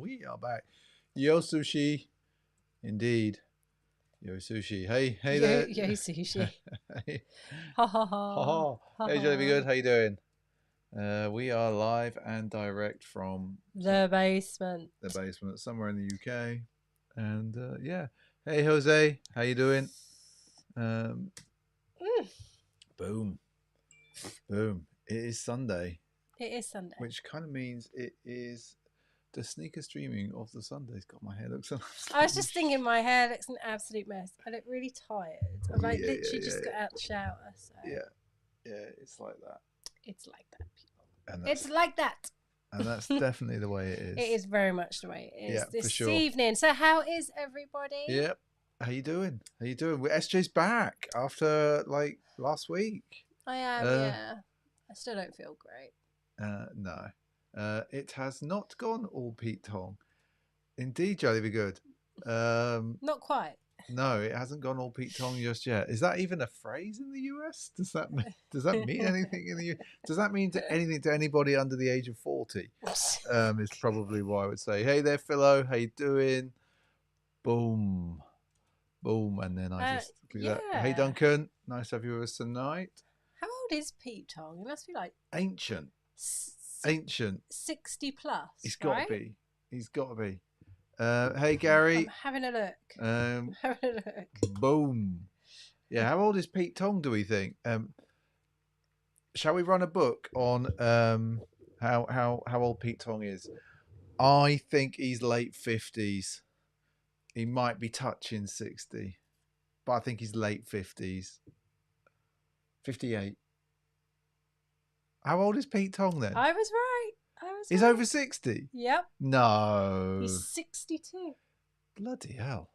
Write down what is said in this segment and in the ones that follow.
We are back. Yo sushi, indeed. Yo sushi. Hey there. Yo sushi. Hey, Ha ha ha. Ha hey, Jelly, be good. ha. How you doing? We are live and direct from The basement. the basement somewhere in the UK, and yeah. Hey, Jose, how you doing? Um, Mm, boom, boom. It is Sunday, it is Sunday. which kind of means it is the sneaker streaming of the Sundays. God, my hair looks. I was just thinking my hair looks an absolute mess. I look really tired. I literally just got out the shower. So Yeah, it's like that. it's like that, people. And It's like that. And that's definitely the way it is. It is very much the way it is Yeah, this for sure. evening. So how is everybody? Yep. How you doing? Well, SJ's back after like last week. I am, yeah. I still don't feel great. No. It has not gone all Pete Tong. Indeed, Jelly be good. Not quite. No, it hasn't gone all Pete Tong just yet. Is that even a phrase in the US? Does that mean anything in the US? Does that mean anything to anybody under the age of 40? Is probably what I would say. Hey there, Philo. How you doing? Boom. Boom. And then I just do that. Hey, Duncan. Nice to have you with us tonight. How old is Pete Tong? He must be like ancient. 60 plus. He's got to be. He's got to be. Hey, Gary. I'm having a look. Having a look. Boom. Yeah, how old is Pete Tong, do we think? Shall we run a book on how old Pete Tong is? I think he's late 50s. He might be touching 60, but I think he's late 50s. 58. How old is Pete Tong then? I was right. He's over 60? Yep. No. He's 62. Bloody hell.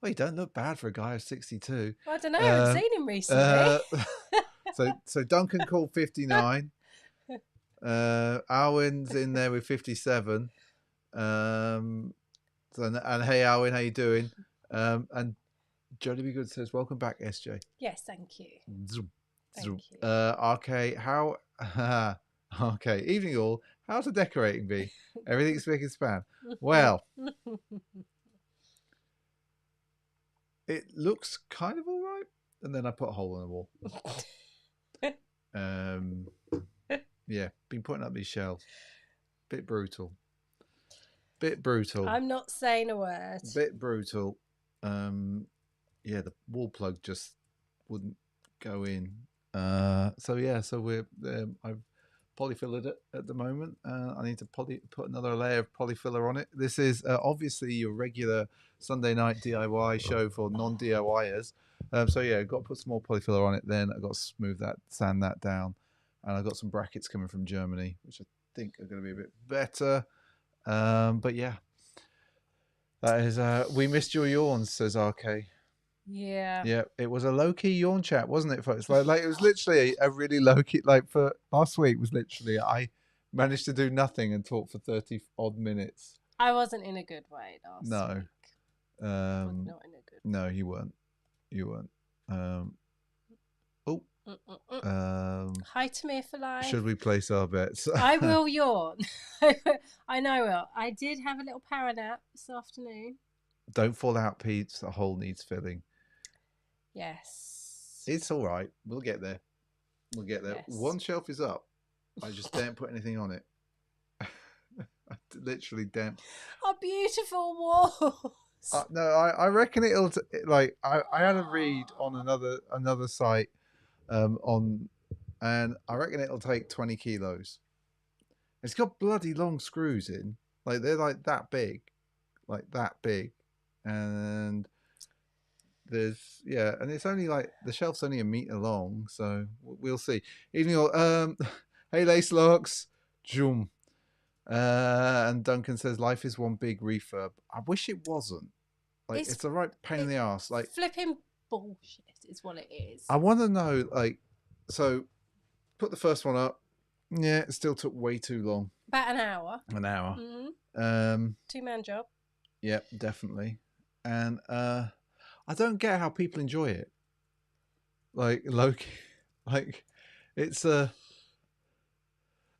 Well, he don't look bad for a guy of 62. Well, I don't know. I haven't seen him recently. So Duncan called 59. Alwyn's in there with 57. And hey, Alwyn, how you doing? And Jody Be Good says, welcome back, SJ. Yes, thank you. Thank you. Okay, how... okay, evening all. How's the decorating be? Everything's spick and span. Well, it looks kind of all right. And then I put a hole in the wall. Yeah, been putting up these shelves. Bit brutal. I'm not saying a word. Bit brutal. Yeah, the wall plug just wouldn't go in. So we're I've polyfillered it at the moment. I need to put another layer of polyfiller on it. This is obviously your regular Sunday night DIY show for non-DIYers. So yeah, I've got to put some more polyfiller on it. Then I've got to sand that down, and I've got some brackets coming from Germany, which I think are going to be a bit better. But yeah, that is. We missed your yawns, says RK. Yeah, it was a low-key yawn chat, wasn't it, folks? Like it was literally a really low-key. Like for last week was literally I managed to do nothing and talk for 30 odd minutes. I wasn't in a good way last week. Not in a good way. No, you weren't. Hi to me for life. Should we place our bets? I will yawn. I know I will. I did have a little power nap this afternoon. Don't fall out, Pete. The hole needs filling. Yes. It's all right. We'll get there. Yes. One shelf is up. I just don't put anything on it. I literally don't. Oh, beautiful walls. No, I reckon it'll like I had a read on another site and I reckon it'll take 20 kilos. It's got bloody long screws in. Like they're like that big. And there's and it's only like the shelf's only a meter long, so we'll see. Evening all. Hey Lace Locks, Joom. And Duncan says life is one big refurb. I wish it wasn't. Like it's a right pain in the ass. Like flipping bullshit is what it is. I want to know, like, so put the first one up. Yeah, it still took way too long. About an hour. Mm-hmm. 2-man job. Yep, definitely. And I don't get how people enjoy it. Like Loki, like it's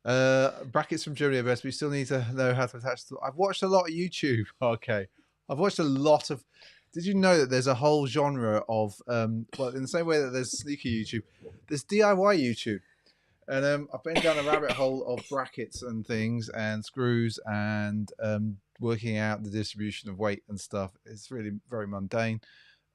Brackets from Germany are best. We still need to know how to attach. I've watched a lot of YouTube. Okay, I've watched a lot of. Did you know that there's a whole genre of well, in the same way that there's sneaker YouTube, there's DIY YouTube, and I've been down a rabbit hole of brackets and things and screws and working out the distribution of weight and stuff. It's really very mundane.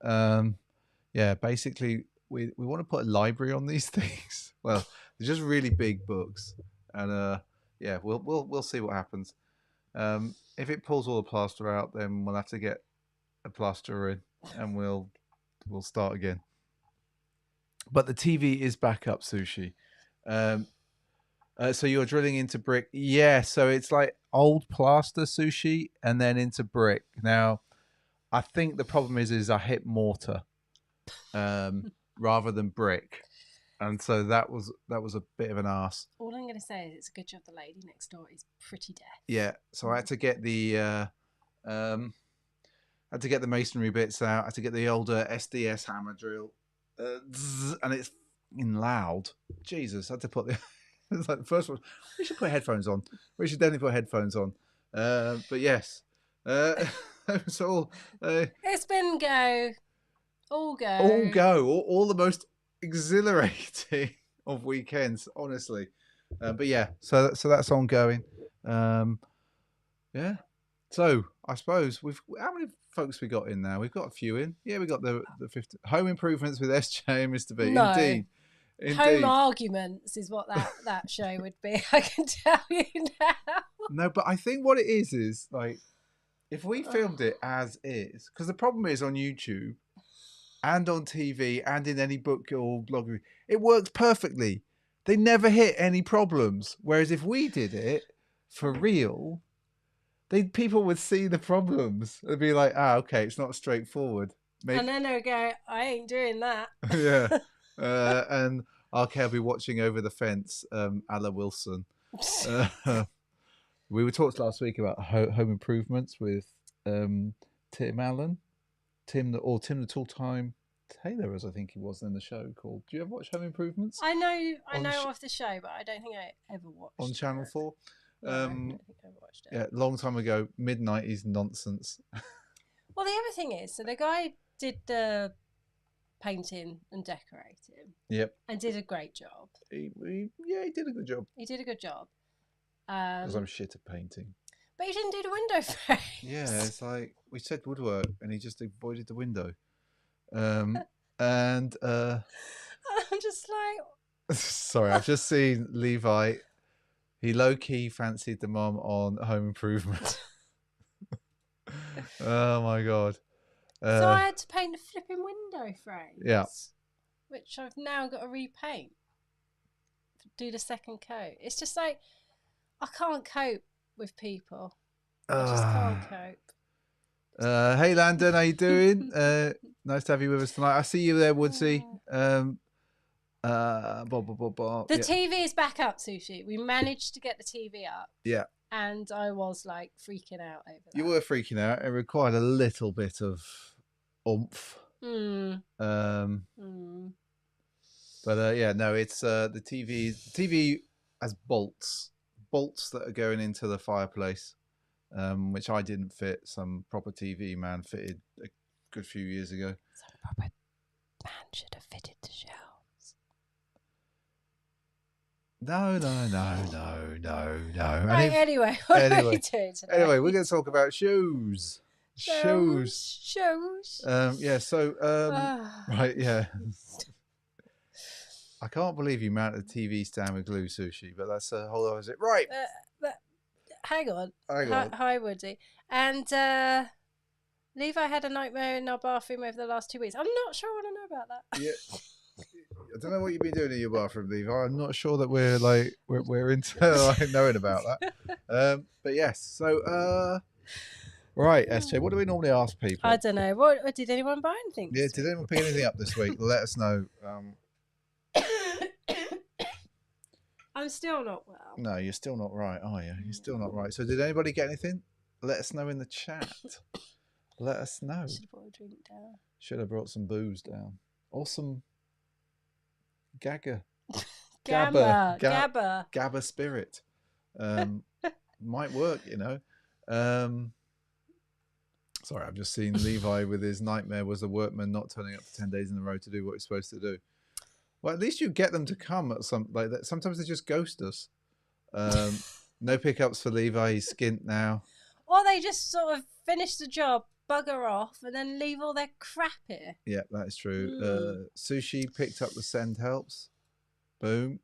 Yeah, basically we want to put a library on these things. Well, they're just really big books, and yeah, we'll see what happens. If it pulls all the plaster out, then we'll have to get a plasterer in, and we'll start again. But the TV is back up, Sushi. So you're drilling into brick, yeah. So it's like old plaster, Sushi, and then into brick. Now, I think the problem is I hit mortar rather than brick, and so that was a bit of an arse. All I'm going to say is it's a good job the lady next door is pretty deaf. Yeah, so I had to get the masonry bits out. I had to get the older SDS hammer drill, and it's loud. Jesus, I had to put the. It's like the first one. We should put headphones on. We should definitely put headphones on. But yes, it's all. It's been go. All the most exhilarating of weekends, honestly. But yeah, so that's ongoing. Yeah. So I suppose how many folks we got in now? We've got a few in. Yeah, we got the 50 home improvements with SJ and Mr. B. No. Indeed. Home arguments is what that show would be. I can tell you now. No, but I think what it is like if we filmed it as is, because the problem is on YouTube and on TV and in any book or blog, it works perfectly. They never hit any problems. Whereas if we did it for real, people would see the problems. They'd be like, okay, it's not straightforward. Maybe. And then they'll go, I ain't doing that. Yeah. And okay, I'll be watching over the fence, Alla Wilson. We were talked last week about home improvements with Tim Allen. Tim the Tall Time Taylor, as I think he was in the show called. Do you ever watch Home Improvements? I know of the show, but I don't think I ever watched it. On Channel 4? No, I don't think I ever watched it. Yeah, long time ago, mid-90s nonsense. Well, the other thing is, so the guy did the painting and decorating. Yep. And did a great job. He did a good job. He did a good job. Because I'm shit at painting. But he didn't do the window frame. Yeah, it's like we said woodwork, and he just avoided the window. And I'm just like, sorry, I've just seen Levi. He low-key fancied the mom on Home Improvement. Oh my god! So I had to paint the flipping window frames. Yeah. Which I've now got to repaint. Do the second coat. It's just like I can't cope with people. I just can't cope. Hey Landon, how you doing? Nice to have you with us tonight. I see you there, Woodsy. The TV is back up, Sushi. We managed to get the TV up. Yeah. And I was like freaking out over that. You were freaking out. It required a little bit of oomph. But yeah, no, it's the TV. The TV has bolts that are going into the fireplace, which I didn't fit. Some proper TV man fitted a good few years ago. Some proper man should have fitted the shelves. No. Right, anyway, what are we doing today? Anyway, we're going to talk about shoes. Shoes. Yeah, so, right, yeah. I can't believe you mounted a TV stand with glue, Sushi, but that's a whole other it. Right. Hang on. Hi, Woody. And Levi had a nightmare in our bathroom over the last 2 weeks. I'm not sure I want to know about that. Yeah. I don't know what you've been doing in your bathroom, Levi. I'm not sure that we're into knowing about that. But yes, so right, SJ, what do we normally ask people? I don't know. What did anyone buy anything? Yeah, did anyone pick anything up this week? Let us know. I'm still not well. No, you're still not right, are you? You're still not right. So did anybody get anything? Let us know in the chat. Let us know. Should have brought a drink down. Should have brought some booze down. Or some Gagger. Gabba spirit. Might work, you know. Sorry, I've just seen Levi with his nightmare was a workman not turning up for 10 days in a row to do what he's supposed to do. Well, at least you get them to come at some like that. Sometimes they just ghost us. No pickups for Levi. He's skint now. Or they just sort of finish the job, bugger off, and then leave all their crap here. Yeah, that is true. Sushi picked up the send helps. Boom.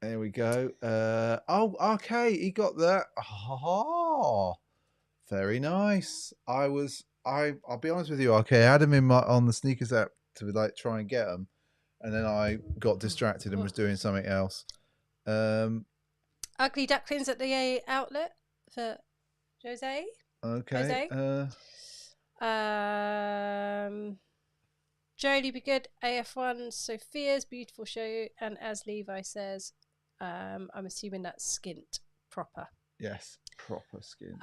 There we go. Okay, he got that. Oh, very nice. I'll be honest with you. Okay, I had him on the sneakers app to like try and get them, and then I got distracted and was doing something else. Ugly ducklings at the outlet for Jose. Okay. Jodie Be Good, AF1, Sophia's beautiful show, and as Levi says, I'm assuming that's skint proper. Yes, proper skint.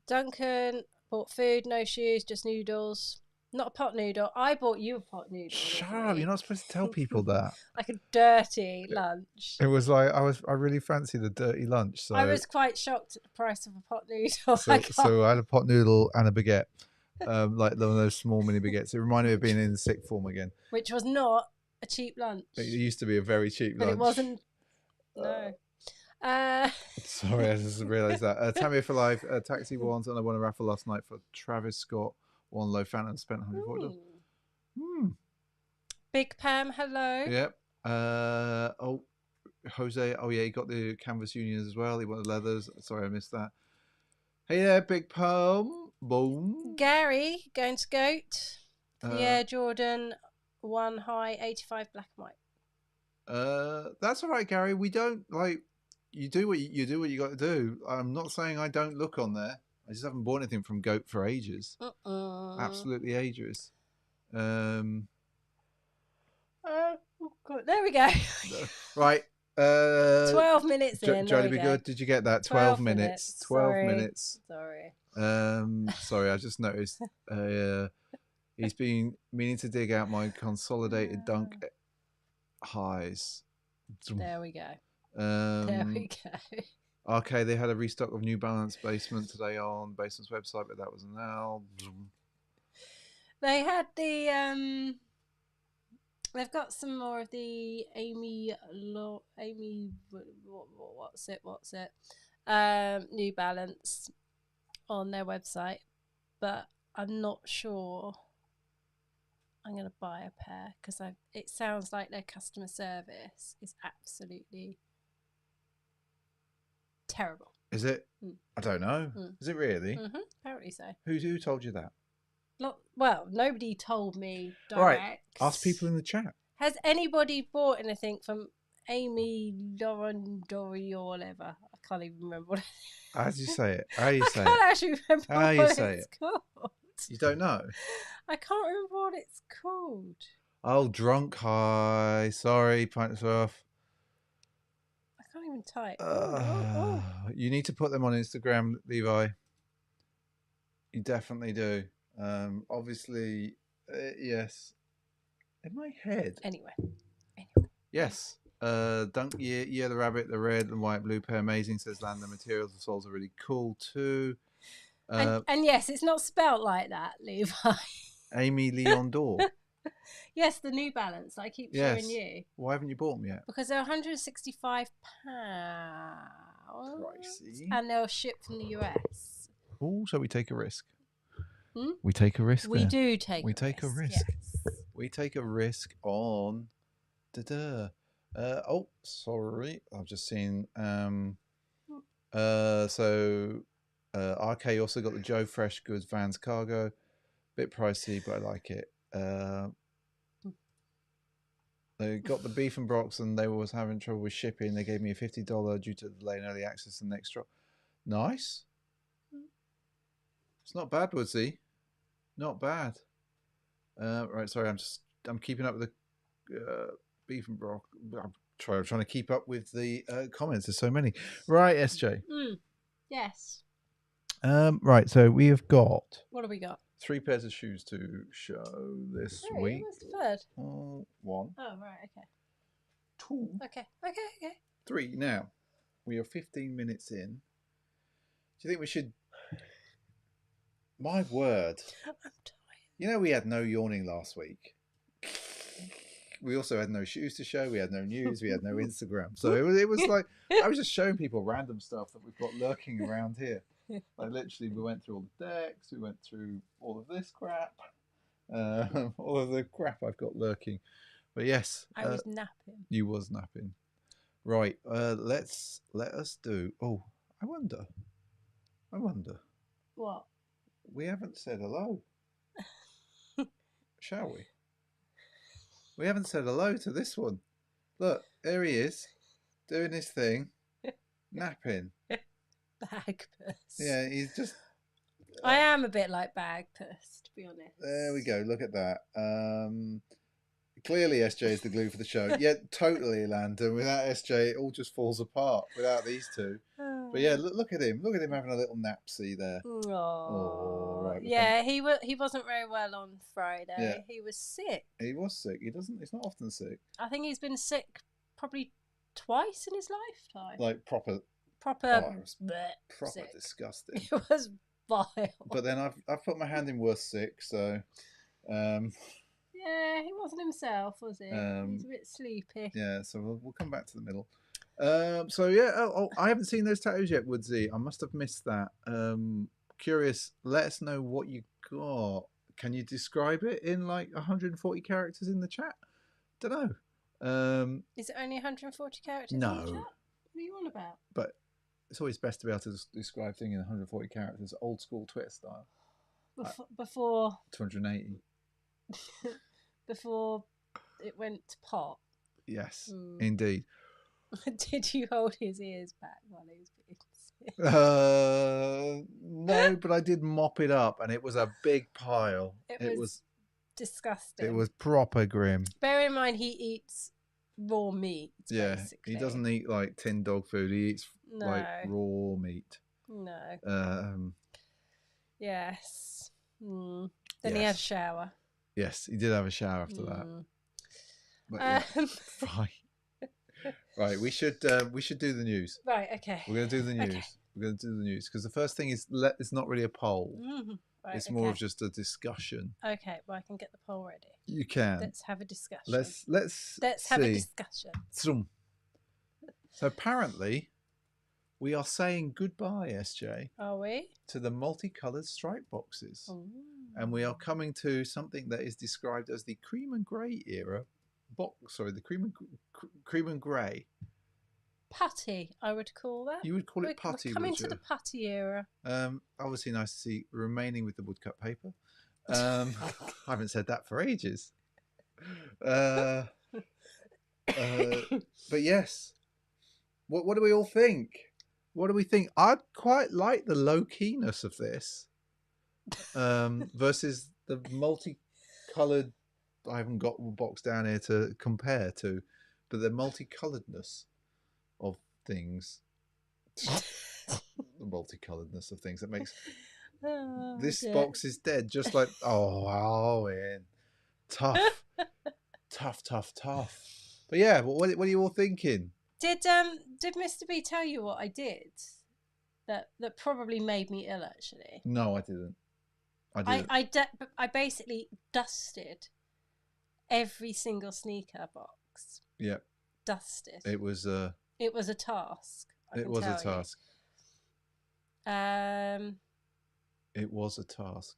Duncan bought food, no shoes, just noodles. Not a pot noodle. I bought you a pot noodle. Shut up! You're not supposed to tell people that. Like a dirty lunch. It was like I really fancied a dirty lunch. So I was quite shocked at the price of a pot noodle. So I had a pot noodle and a baguette, like one of those small mini baguettes. It reminded me of being in sixth form again. Which was not a cheap lunch. It used to be a very cheap lunch. But it wasn't. No. Sorry, I just realised that. Tammy for life, taxi ones, and I won a raffle last night for Travis Scott. One low Phantom spent $140. Big Pam, hello. Yep. Jose. Oh yeah, he got the canvas unions as well. He wanted leathers. Sorry, I missed that. Hey there, Big Pam. Boom. Gary going to Goat. The Air Jordan 1 high 85 black and white. That's all right, Gary. We don't like you do what you do what you got to do. I'm not saying I don't look on there. I just haven't bought anything from Goat for ages. Absolutely ages. Oh God. There we go. Right. 12 minutes in. Jodie Be Good. Did you get that? 12 minutes. 12 Sorry. minutes. Sorry. Sorry, I just noticed. He's been meaning to dig out my consolidated dunk highs. There we go. There we go. Okay, they had a restock of New Balance Basement today on Basement's website, but that was now. They had the they've got some more of the what's it? New Balance on their website, but I'm not sure I'm going to buy a pair because it sounds like their customer service is absolutely terrible. Is it? I don't know. Is it really? Apparently so. Who told you that? Well, nobody told me direct. Right. Ask people in the chat. Has anybody bought anything from Amy Lauren Dory or whatever? I can't even remember what How do you say it? How do you say I can't actually remember what it's called. You don't know? I can't remember what it's called. Oh, Drunk High. Sorry, Pint of Stuff. I can't even type. You need to put them on Instagram, Levi. You definitely do. Obviously, yes. In my head. Anyway. Yes. Dunk yeah, the rabbit, the red and white blue pair, amazing, says Land. The materials, the soles are really cool too. And yes, it's not spelt like that, Levi. Amy Leon Dore. Yes, the New Balance that I keep showing you. Why haven't you bought them yet? Because they're £165. Pricey. And they'll ship from the US. Oh, so we take a risk. We take a risk. We do take a risk. Yes. We take a risk on. Oh, sorry. I've just seen. RK also got the Joe Fresh Goods Vans Cargo. Bit pricey, but I like it. They got the beef and Brox, and they was having trouble with shipping. They gave me a $50 due to the delay in early access and next drop. Nice. It's not bad, Woodsy. Not bad. Right, sorry, I'm keeping up with the beef and Brock. I'm trying to keep up with the comments. There's so many. Right, SJ. Yes. Right, so we have got. What have we got? 3 pairs of shoes to show this week. What's the third? 1, Oh, right, okay. 2, Okay. 3. Now, we are 15 minutes in. Do you think we should... My word. I'm tired. You know, we had no yawning last week. We also had no shoes to show. We had no news. We had no Instagram. So it was like, I was just showing people random stuff that we've got lurking around here. Like literally, we went through all the decks. We went through all of this crap. All of the crap I've got lurking. But yes. I was napping. You was napping. Right. Let us do... Oh, I wonder. What? We haven't said hello. Shall we? We haven't said hello to this one. Look, there he is, doing his thing, napping. Bagpuss. Yeah, he's just... I am a bit like Bagpuss, to be honest. There we go, look at that. Clearly SJ is the glue for the show. Yeah, totally, Landon. Without SJ, it all just falls apart without these two. But yeah, look at him. Look at him having a little napsy there. Oh, right. Yeah, he wasn't very well on Friday. Yeah. He was sick. He was sick. He's not often sick. I think he's been sick probably twice in his lifetime. Like proper sick. disgusting. It was vile. But then I've put my hand in worse sick, so yeah, he wasn't himself, was he? He's a bit sleepy. Yeah, so we'll come back to the middle. So yeah, I haven't seen those tattoos yet, Woodsy. I must have missed that. Curious, let us know what you got. Can you describe it in like 140 characters in the chat? Don't know. Is it only 140 characters no. in the chat? What are you on about? But it's always best to be able to describe things in 140 characters, old school Twitter style. Before 280. Before it went to pot. Yes, indeed. Did you hold his ears back while he was being sick? No, but I did mop it up, and it was a big pile. It was disgusting. It was proper grim. Bear in mind, he eats raw meat. Yeah, basically. he doesn't eat like tin dog food. He eats like raw meat. No. Yes. Then he had a shower. Yes, he did have a shower after that. But, yeah, fine. Right, we should do the news. Right, okay. We're going to do the news. Okay. We're going to do the news because the first thing is it's not really a poll. Right, it's more of just a discussion. Okay, well I can get the poll ready. You can. Let's have a discussion. Let's have a discussion. So apparently, we are saying goodbye, SJ. Are we? To the multicoloured stripe boxes. Ooh. And we are coming to something that is described as the cream and grey era box. Sorry, the cream and grey. Putty, I would call that. You would call it putty, we're coming to the putty era. Obviously nice to see remaining with the woodcut paper. I haven't said that for ages. But yes. What do we all think? What do we think? I quite like the low keyness of this versus the multicoloured. I haven't got a box down here to compare to, but the multicoloredness of things. The multicoloredness of things that makes this box is dead. Just like Owen, tough. But yeah, what are you all thinking? Did Mr. B tell you what I did? That probably made me ill. Actually, no, I didn't. I basically dusted every single sneaker box. Yeah. Dusted. It was a task. It was a task. It was a task.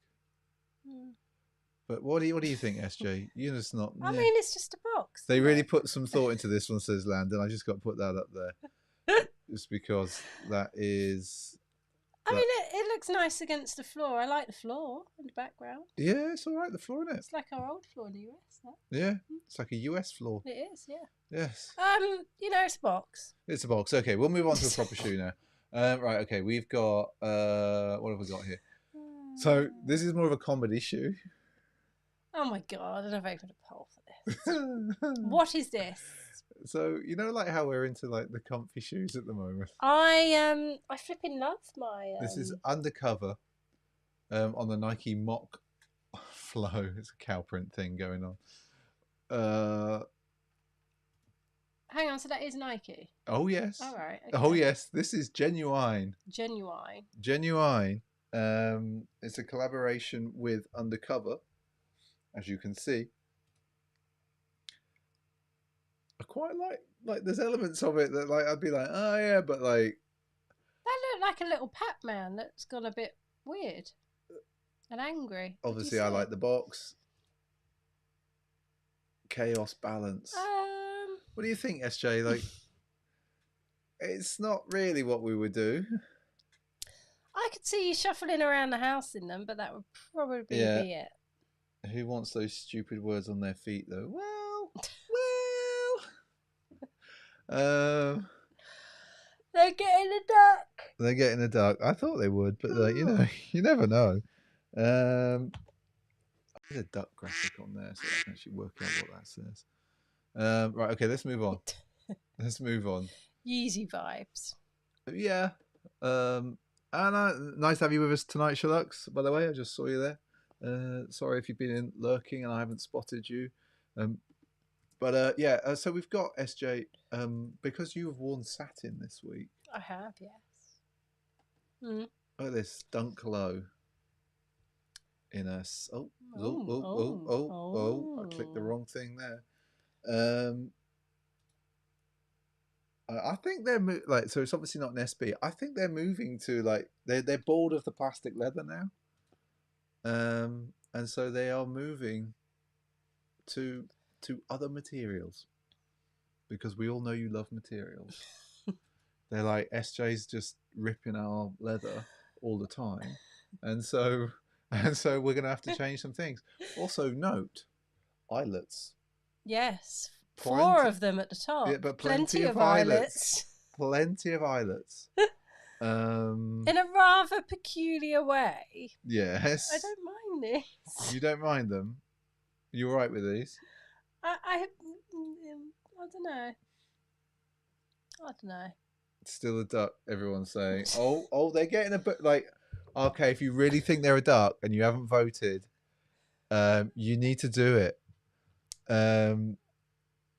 But what do you think, SJ? You're just not. I mean, it's just a box. They really put some thought into this one, says Landon. I just got to put that up there, just because that is. I mean, it looks nice against the floor. I like the floor in the background. Yeah, it's all right. The floor, isn't it? It's like our old floor in the US. That. Yeah, it's like a US floor. It is, yeah. Yes. It's a box. It's a box. Okay, we'll move on to a proper shoe now. Right. Okay, we've got what have we got here? So this is more of a comedy shoe. Oh my god! I've opened a poll for this. What is this? So you know, like how we're into like the comfy shoes at the moment. I flipping love my. This is undercover, on the Nike Mock flow. It's a cow print thing going on. Hang on, so that is Nike. Oh yes. All right. Okay. Oh yes. This is genuine. Genuine. Genuine. It's a collaboration with Undercover, as you can see. I quite like. There's elements of it that like I'd be like, oh yeah, but like that looked like a little Pac-Man that's gone a bit weird and angry. Obviously, I like the box. Chaos balance. What do you think, SJ? Like, it's not really what we would do. I could see you shuffling around the house in them, but that would probably be it. Who wants those stupid words on their feet, though? Well. They're getting a duck. They're getting a duck. I thought they would, but like, you know, you never know. I did a duck graphic on there, so I can actually work out what that says. Right, okay, let's move on. Yeezy vibes. Yeah. And nice to have you with us tonight, Sherlock. By the way, I just saw you there. Sorry if you've been lurking and I haven't spotted you. So we've got SJ, because you have worn satin this week. I have, yes. Look at this, Dunk Low. In a I clicked the wrong thing there. I think they're so it's obviously not an SB. I think they're moving to like they're bored of the plastic leather now, and so they are moving to other materials, because we all know you love materials. They're like, SJ's just ripping our leather all the time, and so we're gonna have to change some things. Also, note eyelets. Yes, 4 of them at the top. Yeah, but plenty of eyelets. Plenty of eyelets. In a rather peculiar way. Yes. I don't mind this. You don't mind them? You all right with these? I don't know. I don't know. Still a duck, everyone's saying. Oh, they're getting a bit like, okay, if you really think they're a duck and you haven't voted, you need to do it.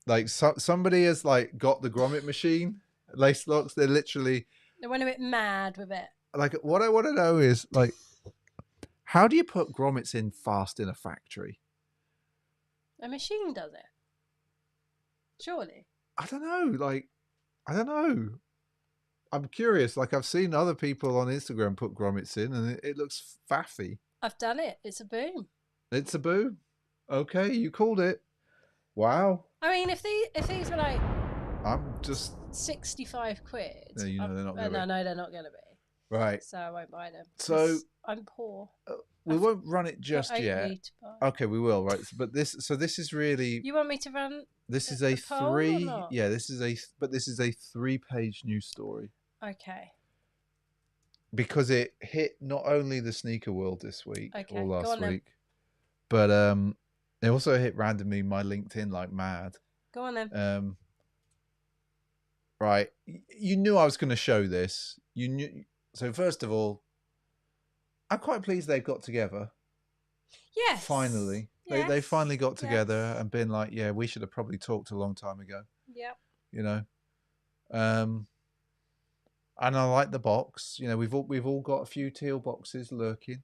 Like somebody has like got the grommet machine, lace locks. They went a bit mad with it. Like, what I want to know is like, how do you put grommets in fast in a factory? A machine does it. Surely. I don't know. Like, I don't know. I'm curious. Like, I've seen other people on Instagram put grommets in, and it looks faffy. I've done it. It's a boom. It's a boom. Okay, you called it. Wow. I mean, if these were like, I'm just £65. Yeah, you know they're not going to be. No, they're not going to be. Right. So I won't buy them. So I'm poor. We won't run it just yet. Okay, we will. Right. But this is really. You want me to run? This is a 3. Yeah, this is a 3-page news story. Okay. Because it hit not only the sneaker world this week or last week, then. but it also hit randomly my LinkedIn like mad. Go on then. Right. You knew I was going to show this. You knew. So first of all, I'm quite pleased they've got together. Yes. Finally. Yes. They finally got together and been like, yeah, we should have probably talked a long time ago. Yep. You know. And I like the box. You know, we've all got a few teal boxes lurking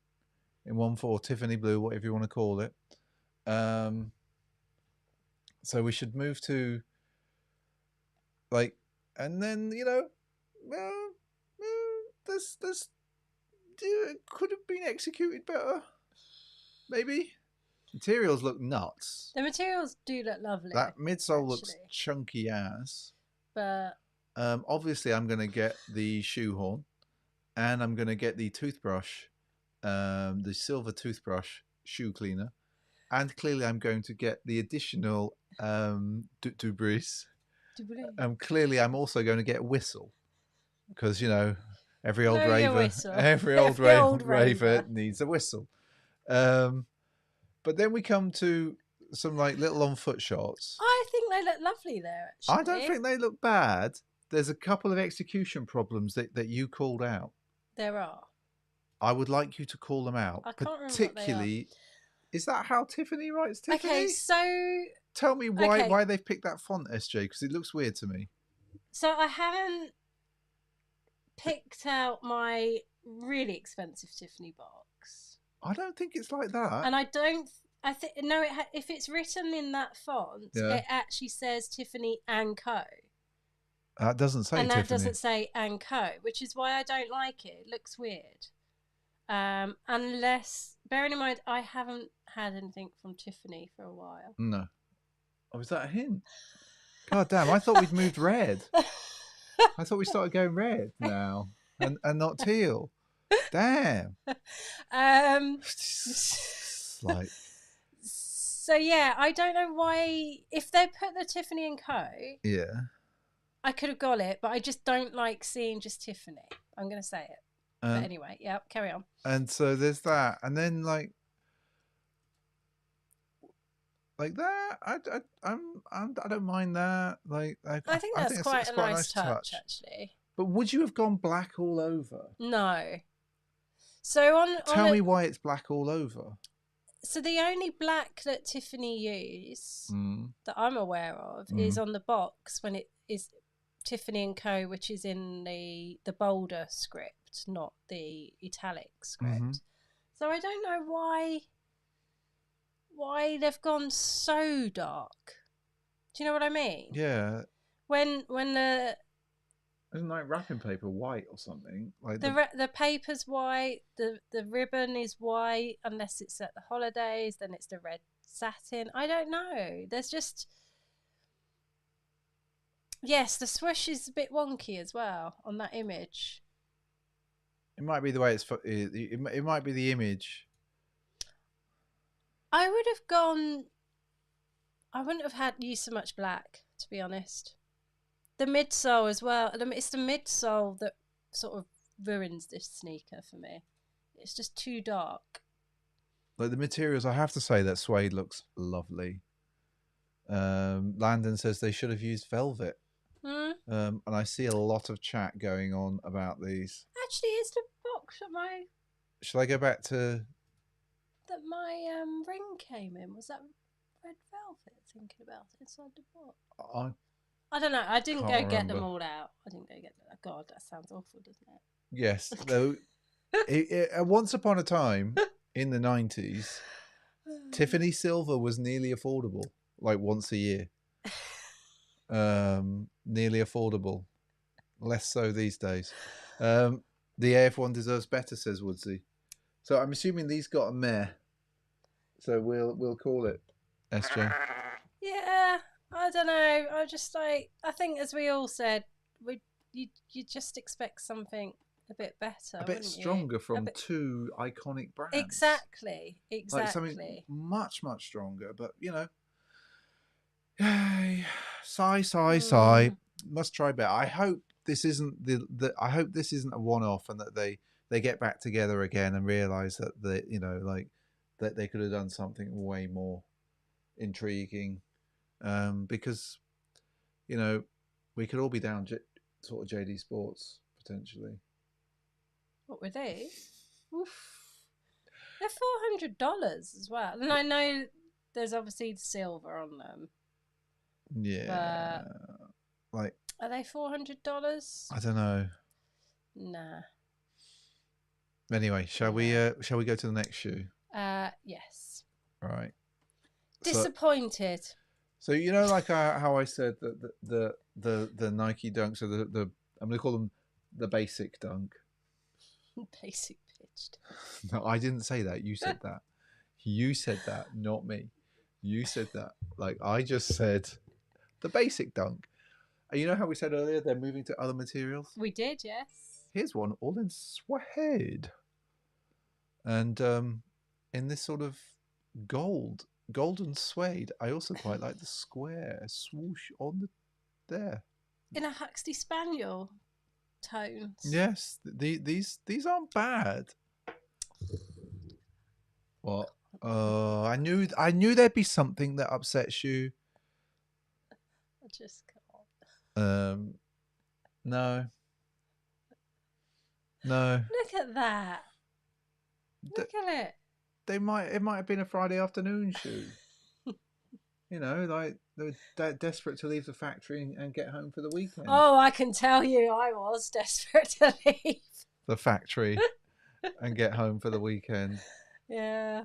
in 1/4 Tiffany blue, whatever you want to call it. So we should move to like, and then, you know, this could have been executed better. Maybe. Materials look nuts. The materials do look lovely. That midsole looks chunky ass. But obviously I'm going to get the shoehorn, and I'm going to get the toothbrush, the silver toothbrush shoe cleaner, and clearly I'm going to get the additional debris. Clearly I'm also going to get a whistle, because, you know, every old raver needs a whistle. But then we come to some like little on foot shots. I think they look lovely there, actually. I don't think they look bad. There's a couple of execution problems that you called out. There are. I would like you to call them out. I can't particularly Is that how Tiffany writes Tiffany? Okay, so tell me why they've picked that font, SJ, because it looks weird to me. So I haven't picked out my really expensive Tiffany box. I don't think it's like that. And I don't. I think no. If it's written in that font, it actually says Tiffany and Co. That doesn't say and Tiffany. that doesn't say and Co, which is why I don't like it. It looks weird. Unless, bearing in mind, I haven't had anything from Tiffany for a while. No. Oh, is that a hint? God damn! I thought we'd moved red. I thought we started going red now, and not teal. Damn. Like. So yeah, I don't know why. If they put the Tiffany and Co. Yeah. I could have got it, but I just don't like seeing just Tiffany. I'm going to say it. But anyway, yeah, carry on. And so there's that, and then like that. I don't mind that. Like I think that's quite a nice touch, actually. But would you have gone black all over? No. So tell me why it's black all over. So the only black that Tiffany use that I'm aware of is on the box when it is Tiffany and Co, which is in the bolder script, not the italic script. So I don't know why they've gone so dark. Do you know what I mean? Yeah. When the isn't like wrapping paper white or something? Like the paper's white, the ribbon is white, unless it's at the holidays, then it's the red satin. I don't know. There's just the swoosh is a bit wonky as well on that image. It might be the way it might be the image. I wouldn't have used so much black, to be honest. The midsole as well. It's the midsole that sort of ruins this sneaker for me. It's just too dark. Like the materials, I have to say that suede looks lovely. Landon says they should have used velvet. And I see a lot of chat going on about these. Actually, is the box that my... Shall I go back to... that my ring came in? Was that red velvet? Thinking about it inside the box. I don't know. I didn't go get them all out. I didn't go get them. God, that sounds awful, doesn't it? Yes. Though, once upon a time in the 90s, Tiffany silver was nearly affordable, like once a year. Nearly affordable. Less so these days. The AF1 deserves better, says Woodsy. So I'm assuming these got a meh. So we'll call it SJ. Yeah, I don't know. I just I think, as we all said, you just expect something a bit better, a bit stronger from two iconic brands. Exactly. Like something much stronger. But yay, sigh. Must try better. I hope this isn't I hope this isn't a one-off, and that they get back together again and realize that that they could have done something way more intriguing. Because we could all be down sort of JD Sports potentially. What were they? Oof. They're $400 as well, and I know there's obviously silver on them. Yeah, like, are they $400? I don't know. Nah. Anyway, shall we go to the next shoe? Yes. Right. Disappointed. So like how I said that the Nike Dunks, so the I'm gonna call them the basic dunk. Basic pitched. No, I didn't say that. You said that. You said that, not me. You said that. Like, I just said the basic dunk. And you know how we said earlier they're moving to other materials? We did, yes. Here's one all in suede. And in this sort of golden suede. I also quite like the square swoosh on there. In a Huxley Spaniel tones. Yes, these aren't bad. What? I knew there'd be something that upsets you. I just can't. No. No. Look at that. Look at it. it might have been a Friday afternoon shoe. You know, like they were desperate to leave the factory and get home for the weekend. Oh, I can tell you, I was desperate to leave the factory and get home for the weekend. Yeah.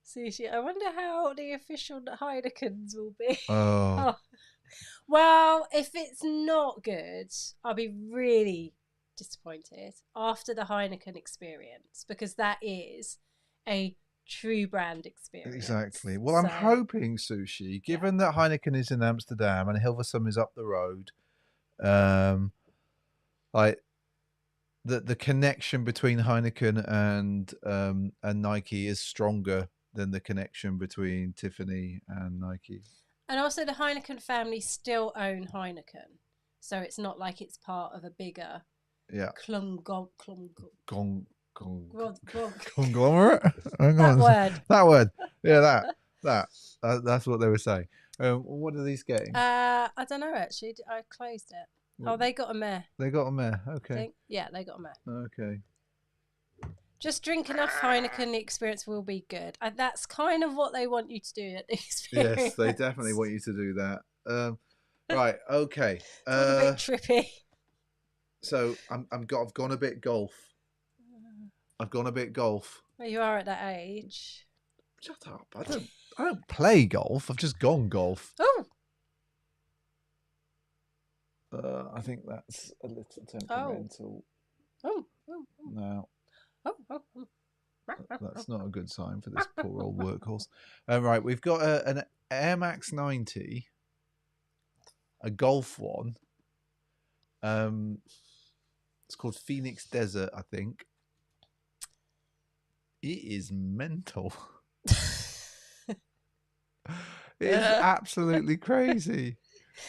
Sushi. I wonder how the official Heineken's will be. Oh. Well, if it's not good, I'll be really disappointed after the Heineken experience, because that is a true brand experience. Exactly. Well, I'm hoping, Sushi, given that Heineken is in Amsterdam and Hilversum is up the road, like the connection between Heineken and Nike is stronger than the connection between Tiffany and Nike. And also, the Heineken family still own Heineken, so it's not like it's part of a bigger conglomerate. That word. Yeah, that's what they were saying. What are these getting? I don't know, actually. I closed it. Oh, they got a meh. They got a meh. Okay. Yeah, they got a meh. Okay. Just drink enough Heineken, the experience will be good. That's kind of what they want you to do at the experience. Yes, they definitely want you to do that. Right. Okay. It's all a bit trippy. So I've gone a bit golf. I've gone a bit golf. Well, you are at that age. Shut up! I don't play golf. I've just gone golf. Oh. I think that's a little temperamental. Oh. No. That's not a good sign for this poor old workhorse. Right, we've got an Air Max 90, a golf one. It's called Phoenix Desert, I think. It is mental. It is absolutely crazy.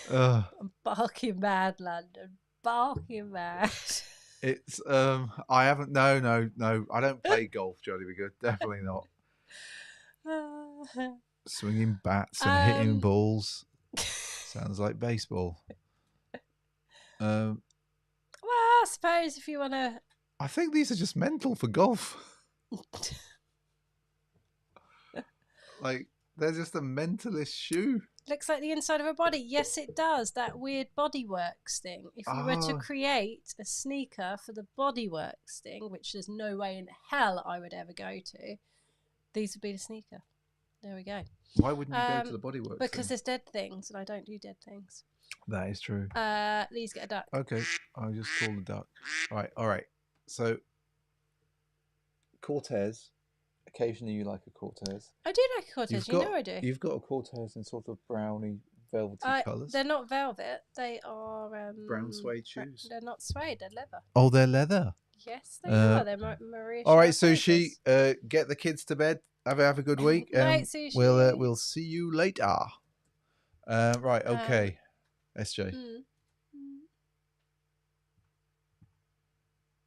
I'm barking mad, London. Barking mad. It's I haven't no I don't play golf, Jolly Be Good. Definitely not. Swinging bats and hitting balls sounds like baseball. Well, I suppose if you want to, I think these are just mental for golf. Like they're just a mentalist shoe. Looks like the inside of a body. Yes, it does. That weird Bodyworks thing. If you were to create a sneaker for the Bodyworks thing, which there's no way in hell I would ever go to, these would be the sneaker. There we go. Why wouldn't you go to the Bodyworks? Because there's dead things, and I don't do dead things. That is true. These get a duck. Okay, I'll just call the duck. All right. So, Cortez. Occasionally you like a Cortez. I do like a Cortez, you know I do. You've got a Cortez in sort of browny, velvety colours. They're not velvet. They are... brown suede shoes. They're not suede, they're leather. Oh, they're leather? Yes, they are. They're Maria. All right, Sushi, get the kids to bed. Have a good week. Night, Sushi. We'll see you later. Right, okay. SJ.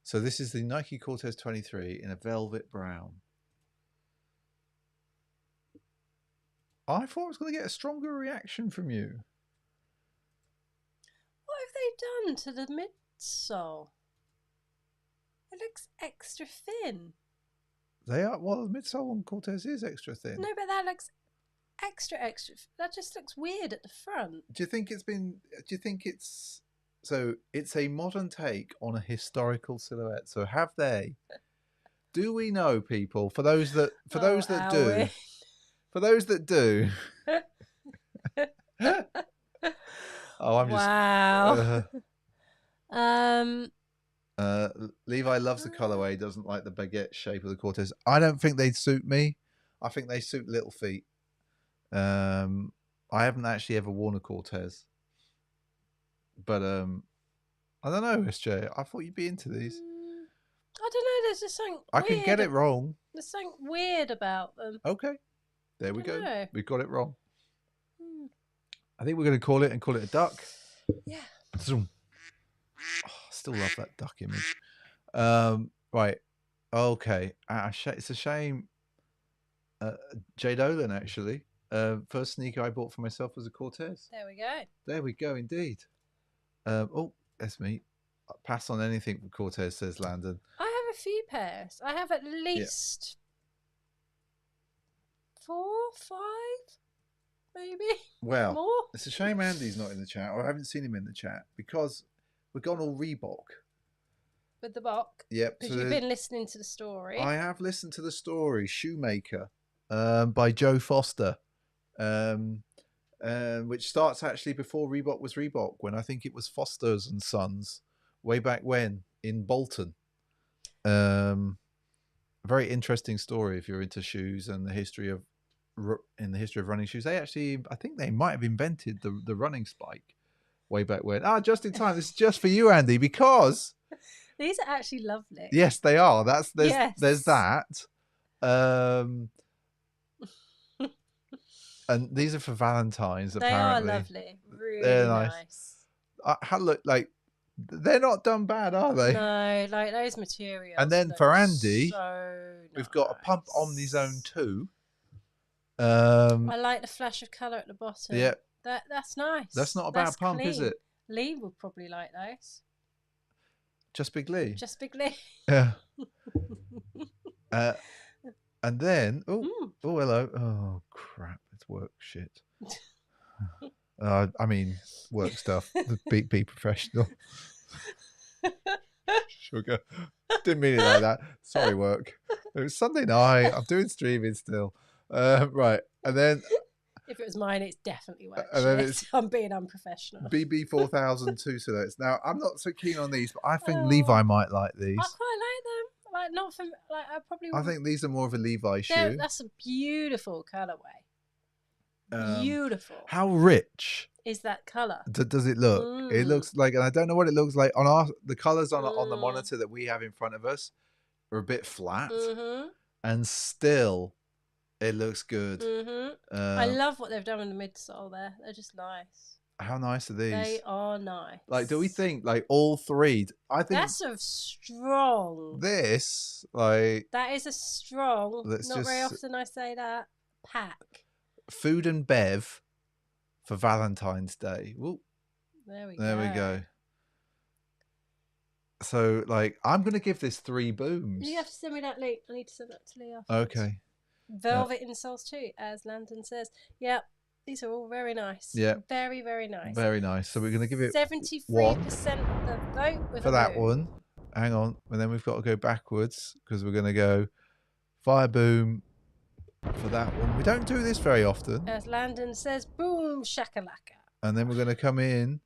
So this is the Nike Cortez 23 in a velvet brown. I thought I was going to get a stronger reaction from you. What have they done to the midsole? It looks extra thin. They are. Well, the midsole on Cortez is extra thin. No, but that looks extra. That just looks weird at the front. Do you think it's? So it's a modern take on a historical silhouette. So have they? Do we know, people? For those that do. For those that do. Oh, I'm just. Wow. Levi loves the colorway. Doesn't like the baguette shape of the Cortez. I don't think they'd suit me. I think they suit little feet. I haven't actually ever worn a Cortez, but I don't know, SJ. I thought you'd be into these. I don't know. There's just something. I can get it wrong. There's something weird about them. Okay, there we go. We got it wrong. I think we're going to call it a duck. Yeah. Zoom. Oh, still love that duck image. Right. Okay. It's a shame. Jade Olin, actually. First sneaker I bought for myself was a Cortez. There we go. There we go, indeed. Oh, that's me. I'll pass on anything for Cortez, says Landon. I have a few pairs. I have at least 4, 5, maybe. Well, More. it's a shame Andy's not in the chat, or I haven't seen him in the chat, because we've gone all Reebok. With the box. Yep. Because So you've been listening to the story. I have listened to the story, Shoemaker, by Joe Foster, which starts actually before Reebok was Reebok, when I think it was Foster's and Sons, way back when in Bolton. A very interesting story if you're into shoes and the history of running shoes. I think they might have invented the running spike way back when. Just in time. This is just for you, Andy, because these are actually lovely. Yes, they are. There's that. And these are for Valentine's. Apparently, they are lovely. Really they're nice. Look, like, they're not done bad, are they? No, like those materials. And then for Andy, so we've got a Pump Omnizone 2. I like the flash of colour at the bottom. Yeah, that's nice. That's not a bad pump, clean. is it? Lee would probably like those. Just Big Lee. Just Big Lee. Yeah. And then, hello. Oh crap! It's work shit. I mean, work stuff. Be professional. Sugar. Didn't mean it like that. Sorry, work. It was Sunday night. I'm doing streaming still. Right, and then if it was mine, it's definitely work. And then it's I'm being unprofessional. BB 4002 selects. Now, I'm not so keen on these, but I think Levi might like these. I quite like them. Like, not for like, I probably. I think these are more of a Levi shoe. That's a beautiful colorway. Beautiful. How rich is that color? Does it look? It looks like, and I don't know what it looks like on the colors on the monitor that we have in front of us are a bit flat, and still it looks good. I love what they've done with the midsole there. They're just nice. How nice are these? They are nice. Like, do we think like all three? I think that's a strong. This like that is a strong. Not very often I say that. Pack. Food and bev for Valentine's Day. Ooh. There we go. So, like, I'm going to give this 3 booms. You have to send me that link. I need to send that to Lee afterwards. Okay. Velvet insoles too, as Landon says. Yep. These are all very nice. Yeah. Very, very nice. Very nice. So we're going to give it 73% of the vote with for that one. Hang on. And then we've got to go backwards because we're going to go fire boom for that one. We don't do this very often. As Landon says, boom shakalaka. And then we're going to come in.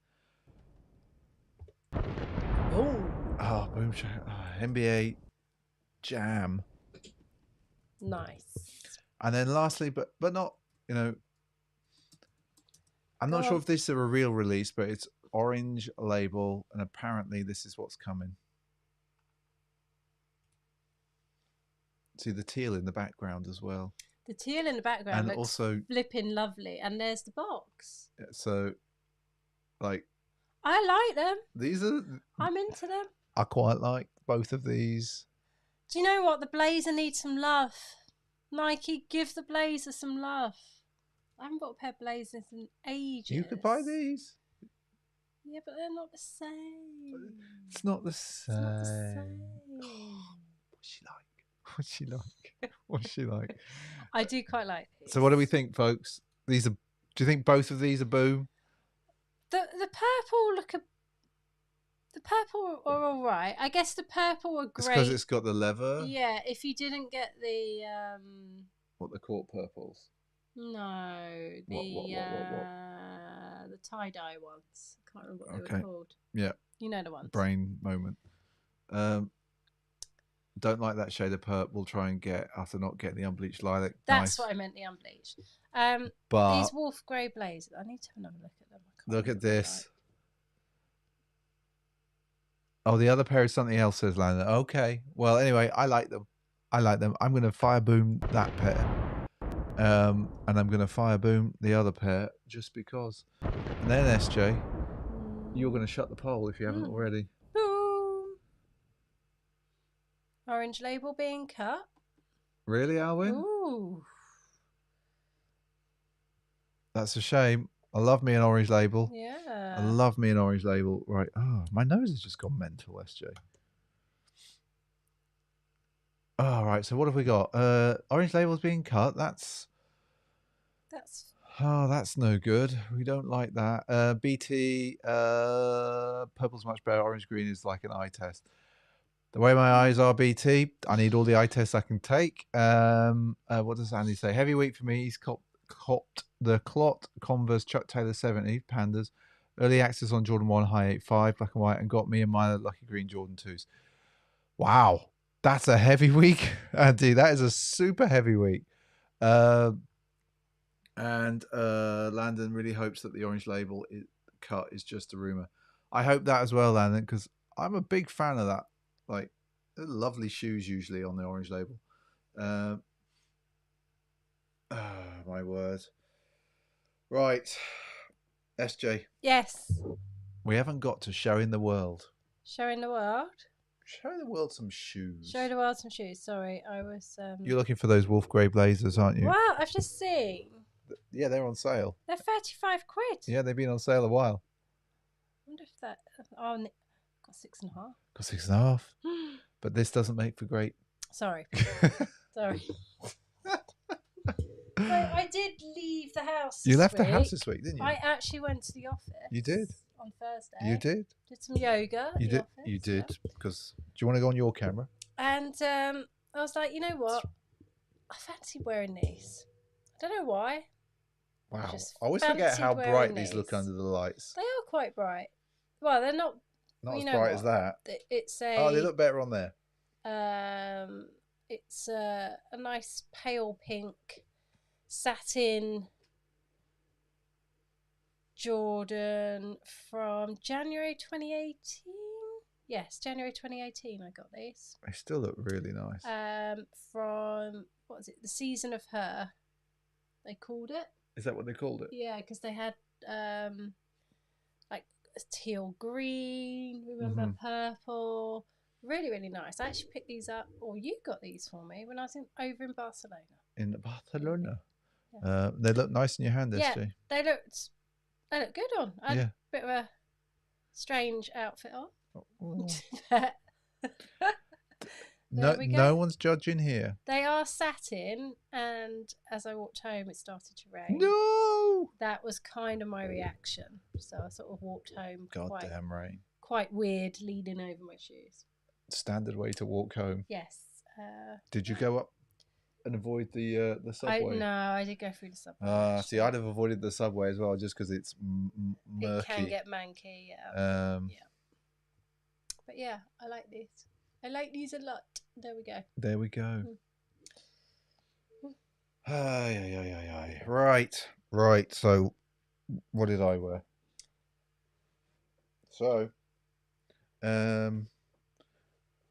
Boom. Oh, boom shakalaka. Oh, NBA Jam. Nice. And then lastly, but not, I'm not sure if this is a real release, but it's orange label, and apparently this is what's coming. See the teal in the background as well. The teal in the background and looks also flipping lovely, and there's the box. So, like, I like them. These are. I'm into them. I quite like both of these. Do you know what? The blazer needs some love. Nike, give the blazer some love. I haven't bought a pair of blazers in ages. You could buy these. Yeah, but they're not the same. It's not the same. It's not the same. What's she like? What's she like? What's she like? I do quite like these. So what do we think, folks? These are. Do you think both of these are boom? The purple the purple are all right. I guess the purple are great. Because it's got the leather. Yeah, if you didn't get the What, the court purples? No, the the tie dye ones. I can't remember what they were called. Yeah, you know the ones. Brain moment. Don't like that shade of purple. Try and get after not getting the unbleached lilac. That's what I meant, the unbleached. But these wolf grey blazers. I need to have another look at them. Look at this. Oh, the other pair is something else, says Landon. Okay. Well, anyway, I like them. I'm going to fire boom that pair. And I'm going to fire boom the other pair just because. And then, SJ, you're going to shut the poll if you haven't already. Boom. Orange label being cut. Really, Alwyn? Ooh. That's a shame. I love me an orange label. Yeah. I love me an orange label. Right. Oh, my nose has just gone mental, SJ. Oh, right. So what have we got? Orange labels being cut. That's Oh, that's no good. We don't like that. BT, purple's much better. Orange green is like an eye test. The way my eyes are, BT, I need all the eye tests I can take. What does Andy say? Heavy week for me. He's copped the Clot Converse Chuck Taylor 70 Pandas. Early access on Jordan 1 High 85 black and white, and got me and my lucky green Jordan 2s. Wow, that's a heavy week, Andy. That is a super heavy week. And Landon really hopes that the orange label cut is just a rumor. I hope that as well, Landon, because I'm a big fan of that. Like, lovely shoes usually on the orange label. My word. Right, SJ. Yes. We haven't got to showing the world. Showing the world. Showing the world some shoes. Show the world some shoes. Sorry, I was. You're looking for those Wolf Grey Blazers, aren't you? Wow, I've just seen. Yeah, they're on sale. They're 35 quid. Yeah, they've been on sale a while. I wonder if that. Oh, got 6.5. Got 6.5. But this doesn't make for great. Sorry. Sorry. So I did leave the house. You left the house this week, didn't you? I actually went to the office. You did. On Thursday. You did. Did some yoga. You did. Office, You did. Because do you want to go on your camera? And I was like, you know what? I fancy wearing these. I don't know why. Wow. I always forget how bright these look under the lights. They are quite bright. Well, they're not. Not as bright as that. It's a. Oh, they look better on there. It's a nice pale pink satin Jordan from January 2018. Yes, January 2018 I got these. They still look really nice. From, what was it, the Season of Her, they called it. Is that what they called it? Yeah, because they had like teal green, remember, purple. Really, really nice. I actually picked these up, or you got these for me when I was over in Barcelona. In Barcelona? Yeah. They look nice in your hand, yeah, SJ. They look good on. I had a bit of a strange outfit on. Oh. No one's judging here. They are satin, and as I walked home, it started to rain. No! That was kind of my reaction. So I sort of walked home. Goddamn rain. Quite weird, leaning over my shoes. Standard way to walk home. Yes. Did you go up and avoid the subway? No, I did go through the subway. See, I'd have avoided the subway as well, just because it's murky. It can get manky, yeah. But yeah, I like these. I like these a lot. There we go. There we go. Right. So, what did I wear? So,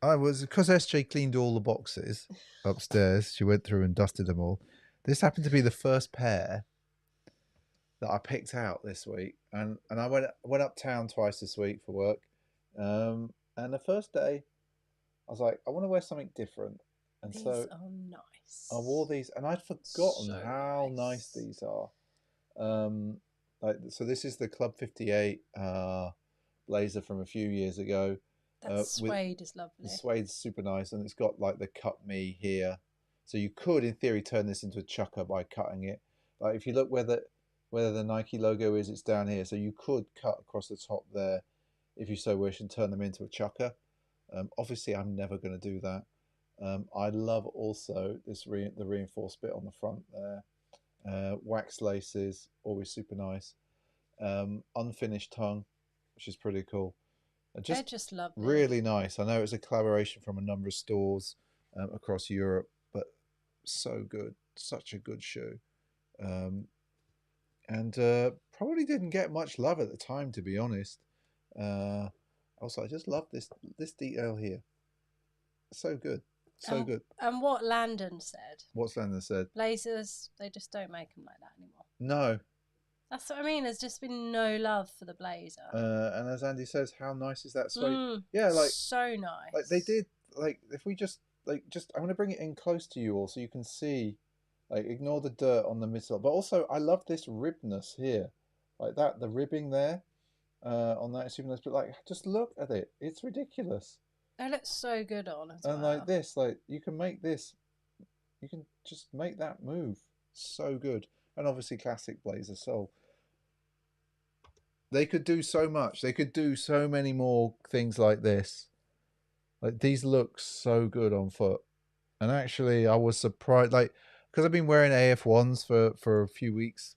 I was, because SJ cleaned all the boxes upstairs. She went through and dusted them all. This happened to be the first pair that I picked out this week, and I went uptown twice this week for work. And the first day, I was like, I want to wear something different. And these so are nice. I wore these, and I'd forgotten how nice these are. So this is the Club 58 blazer from a few years ago. That suede is lovely. The suede's super nice, and it's got like the cut me here. So you could, in theory, turn this into a chucker by cutting it. Like if you look where the Nike logo is, it's down here. So you could cut across the top there, if you so wish, and turn them into a chucker. Obviously, I'm never going to do that. I love also this the reinforced bit on the front there. Wax laces, always super nice. Unfinished tongue, which is pretty cool. They're just lovely. Really nice. I know it's a collaboration from a number of stores across Europe, but so good. Such a good shoe. And probably didn't get much love at the time, to be honest. Also, I just love this detail here. So good. So good. And what Landon said. What's Landon said? Blazers, they just don't make them like that anymore. No. That's what I mean. There's just been no love for the blazer. And as Andy says, how nice is that suede? Yeah, like so nice. Like they did. Like if we just I'm going to bring it in close to you all so you can see. Like ignore the dirt on the midsole, but also I love this ribness here, like that. The ribbing there on that is super nice. But like, just look at it. It's ridiculous. It looks so good on as and well. Like this, like you can make this. You can just make that move. So good. and obviously classic blazer sole. They could do so much. They could do so many more things like this. Like these look so good on foot. And actually, I was surprised, like, because I've been wearing AF1s for a few weeks.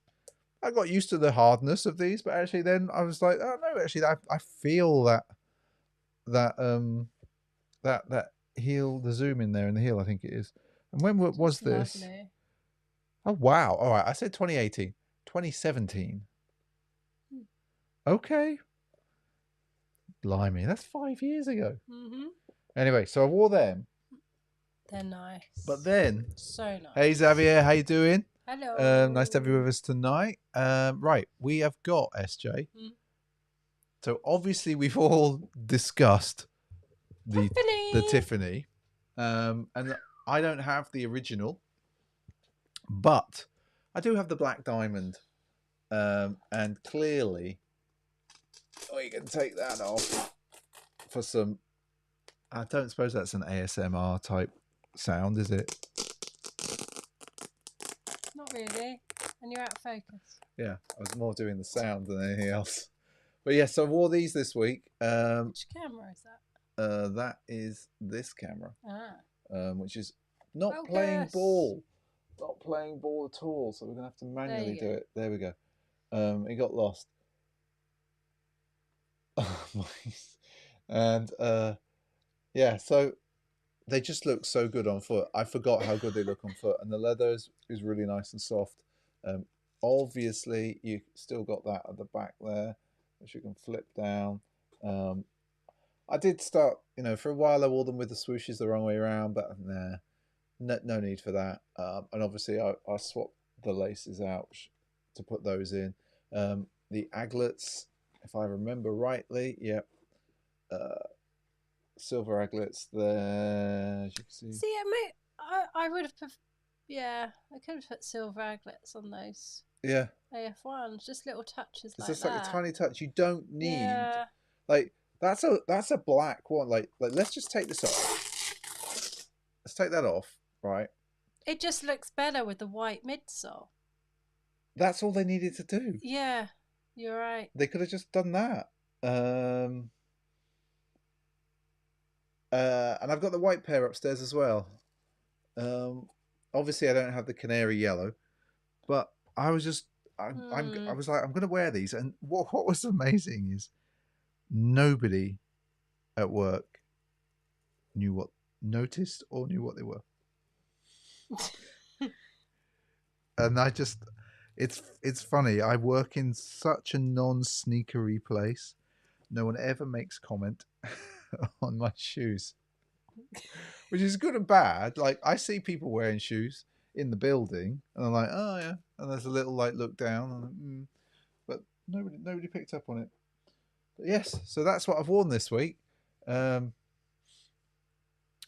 I got used to the hardness of these, but actually, then I was like, oh no, actually, I feel that that heel, the zoom in there in the heel, I think it is. And when was this? Lovely. Oh wow! All right, I said 2018, 2017. Okay, blimey, that's 5 years ago. Anyway, so I wore them. They're nice. But then, so nice. Hey Xavier, how you doing? Hello. Nice to have you with us tonight. Right, we have got SJ. So obviously we've all discussed the Tiffany, and I don't have the original, but I do have the black diamond, and clearly we can take that off for some. I don't suppose that's an ASMR type sound, is it? Not really. And you're out of focus. Yeah, I was more doing the sound than anything else. But yeah, so I wore these this week. Which camera is that? That is this camera, which is Focus. not playing ball. Not playing ball at all. So we're going to have to manually do it. There we go. It got lost. And yeah, so they just look so good on foot. I forgot how good they look on foot. And the leather is really nice and soft. Obviously, you still got that at the back there, which you can flip down. I did start, for a while I wore them with the swooshes the wrong way around, but no need for that. And obviously I swapped the laces out to put those in. The aglets, if I remember rightly, yep. Silver aglets there, as you can see. I would have put, I could have put silver aglets on those. Yeah. AF1s, just little touches it's just like a tiny touch. You don't need, like that's a black one. Like let's just take this off. Let's take that off, right? It just looks better with the white midsole. That's all they needed to do. Yeah, you're right. They could have just done that. And I've got the white pair upstairs as well. Obviously I don't have the canary yellow, but I was just I was like, I'm going to wear these. And what was amazing is nobody at work noticed or knew what they were. And it's funny. I work in such a non-sneakery place. No one ever makes comment on my shoes, which is good and bad. Like, I see people wearing shoes in the building, and I'm like, oh yeah, and there's a little look down, and but nobody picked up on it. But yes, so that's what I've worn this week. Oh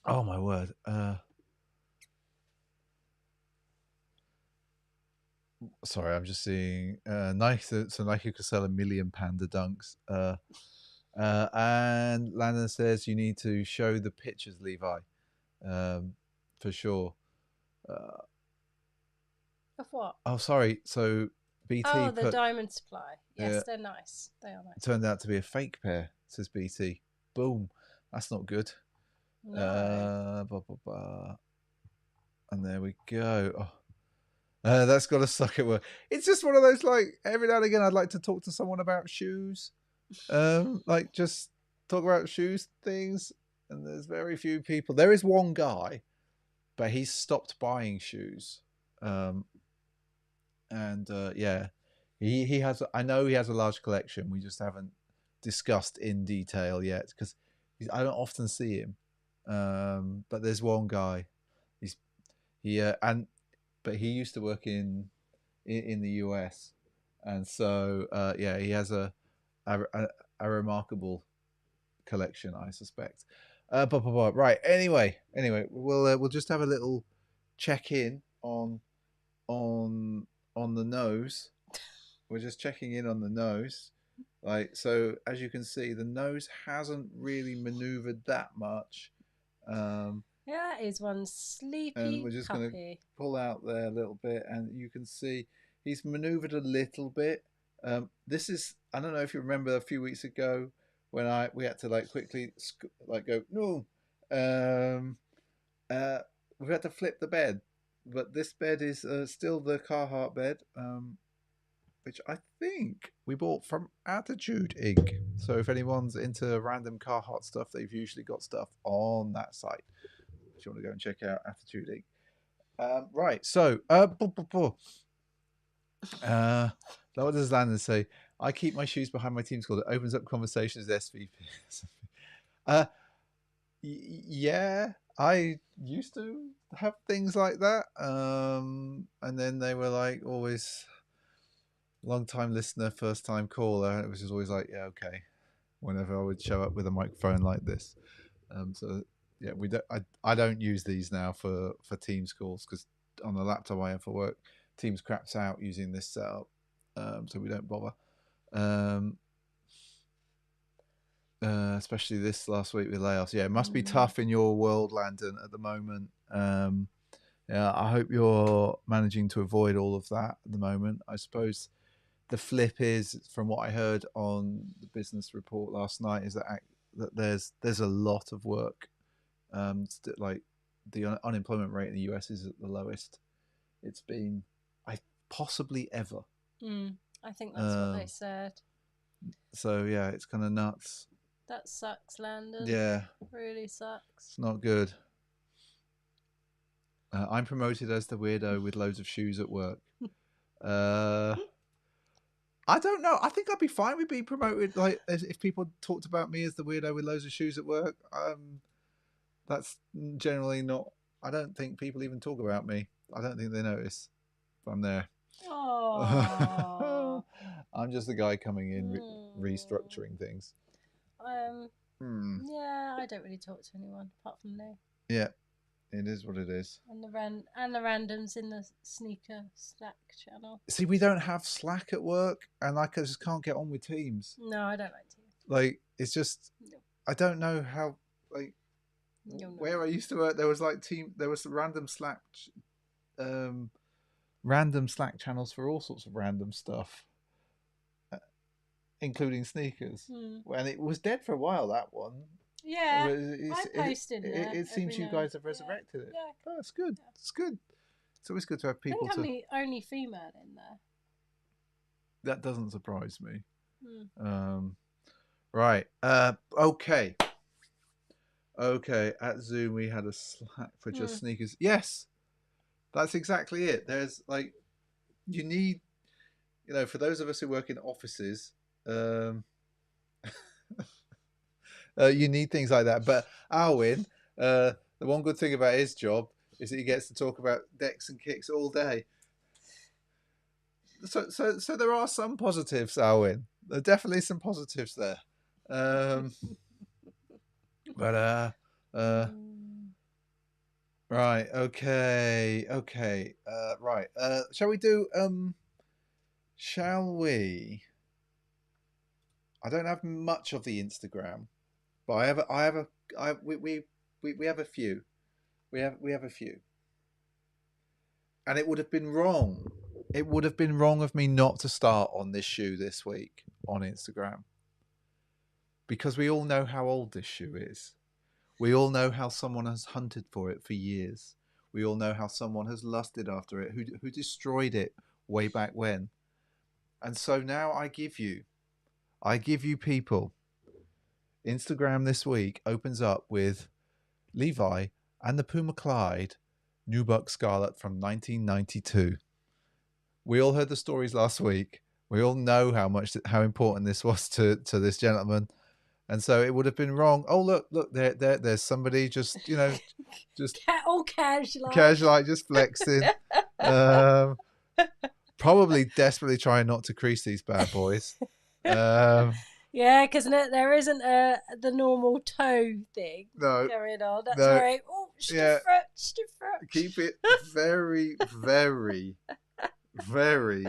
my word. Sorry, I'm just seeing Nike. So Nike could sell 1 million Panda Dunks. And Landon says you need to show the pictures, Levi, for sure. Of what? Oh, sorry. So BT. Oh, the diamond supply. Yes, they're nice. They are nice. It turned out to be a fake pair, says BT. Boom. That's not good. No. And there we go. Oh. That's got to suck at work. It's just one of those, like, every now and again I'd like to talk to someone about shoes. Like, just talk about shoes things. And there's very few people. There is one guy, but he's stopped buying shoes. Yeah, he has. I know he has a large collection. We just haven't discussed in detail yet because I don't often see him. But there's one guy. But he used to work in the US, and so yeah, he has a remarkable collection, I suspect. Right. Anyway, we'll just have a little check in on the nose. We're just checking in on the nose. Like, so as you can see, the nose hasn't really maneuvered that much. Yeah, that is one sleepy and we're just going to pull out there a little bit, and you can see He's manoeuvred a little bit. This is, I don't know if you remember a few weeks ago when we had to like quickly like go no. We've had to flip the bed, but this bed is still the Carhartt bed, which I think we bought from Attitude Inc. So if anyone's into random Carhartt stuff, they've usually got stuff on that site. If you want to go and check out Attitude Inc. Right, so what does Landon say? I keep my shoes behind my team score. That opens up conversations with SVP. Yeah, I used to have things like that. And then they were like always long time listener, first time caller. It was just always like, yeah, okay. Whenever I would show up with a microphone like this. So yeah, I don't use these now for Teams calls because on the laptop I have for work, Teams craps out using this setup. So we don't bother. Especially this last week with layoffs. Yeah, it must be tough in your world, Landon, at the moment. Yeah, I hope you're managing to avoid all of that at the moment. I suppose the flip is, from what I heard on the business report last night, is that there's a lot of work. Like the unemployment rate in the US is at the lowest it's been, possibly ever. I think that's what they said. So yeah, it's kind of nuts. That sucks, Landon. Yeah, really sucks. It's not good. I'm promoted as the weirdo with loads of shoes at work. I don't know. I think I'd be fine with being promoted. Like if people talked about me as the weirdo with loads of shoes at work, that's generally not. I don't think people even talk about me. I don't think they notice if I'm there. Oh. I'm just the guy coming in restructuring things. Yeah, I don't really talk to anyone apart from Lou. Yeah, it is what it is. And the randoms in the sneaker Slack channel. See, we don't have Slack at work, and I just can't get on with Teams. No, I don't like Teams. Like it's just, I don't know how. Like where I used to work, there was random Slack channels for all sorts of random stuff, including sneakers. And it was dead for a while, that one. Yeah, I posted it seems you guys have resurrected it. Yeah. Oh, it's good. It's good. It's always good to have people. I think I'm the only female in there. That doesn't surprise me. Right. Okay. At Zoom, we had a Slack for just sneakers. Yes, that's exactly it. There's like, you need, for those of us who work in offices, you need things like that. But Alwyn, the one good thing about his job is that he gets to talk about decks and kicks all day. So there are some positives, Alwyn. There are definitely some positives there. But right, okay. Right. Shall we do shall we? I don't have much of the Instagram, but we have a few. We have a few. And it would have been wrong. It would have been wrong of me not to start on this shoe this week on Instagram. Because we all know how old this shoe is. We all know how someone has hunted for it for years. We all know how someone has lusted after it, who destroyed it way back when. And so now I give you people. Instagram this week opens up with Levi and the Puma Clyde Nubuck Scarlet from 1992. We all heard the stories last week. We all know how important this was to this gentleman. And so it would have been wrong. Oh, look, there's somebody just all casual, just flexing. Probably desperately trying not to crease these bad boys. Yeah, because there isn't the normal toe thing going on. That's very stiff foot. Keep it very, very, very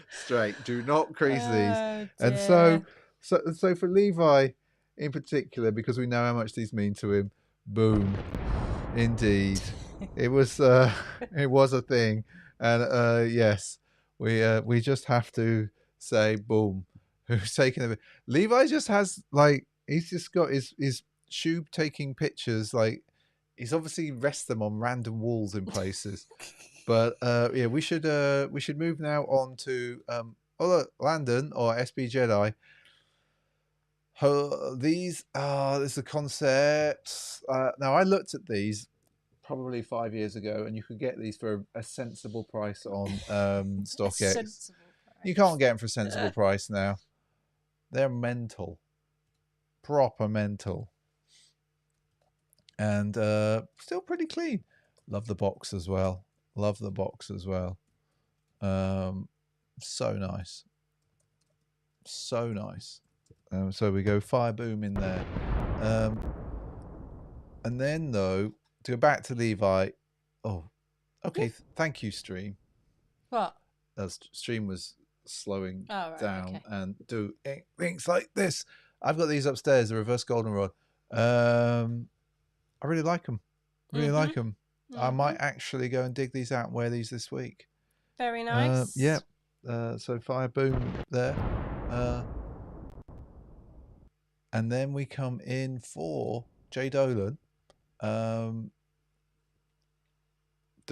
straight. Do not crease these. And so for Levi in particular, because we know how much these mean to him, boom, indeed, it was a thing. And yes, we just have to say boom. Who's taking the Levi just has like he's just got his shoe taking pictures, like he's obviously rest them on random walls in places. But yeah, we should move now on to Landon or SB Jedi. These are the concepts. Now I looked at these probably 5 years ago, and you could get these for a sensible price on StockX. Sensible price. You can't get them for a sensible price now. They're mental, proper mental, and still pretty clean. Love the box as well. Love the box as well. So nice, so nice. So we go fire boom in there, and then though to go back to Levi. Oh, okay. Thank you, stream. What? Stream was slowing down okay. and do things like this. I've got these upstairs, the reverse goldenrod. I really like them. Really like them. I might actually go and dig these out and wear these this week. Very nice. Yeah. So fire boom there. And then we come in for Jay Dolan. The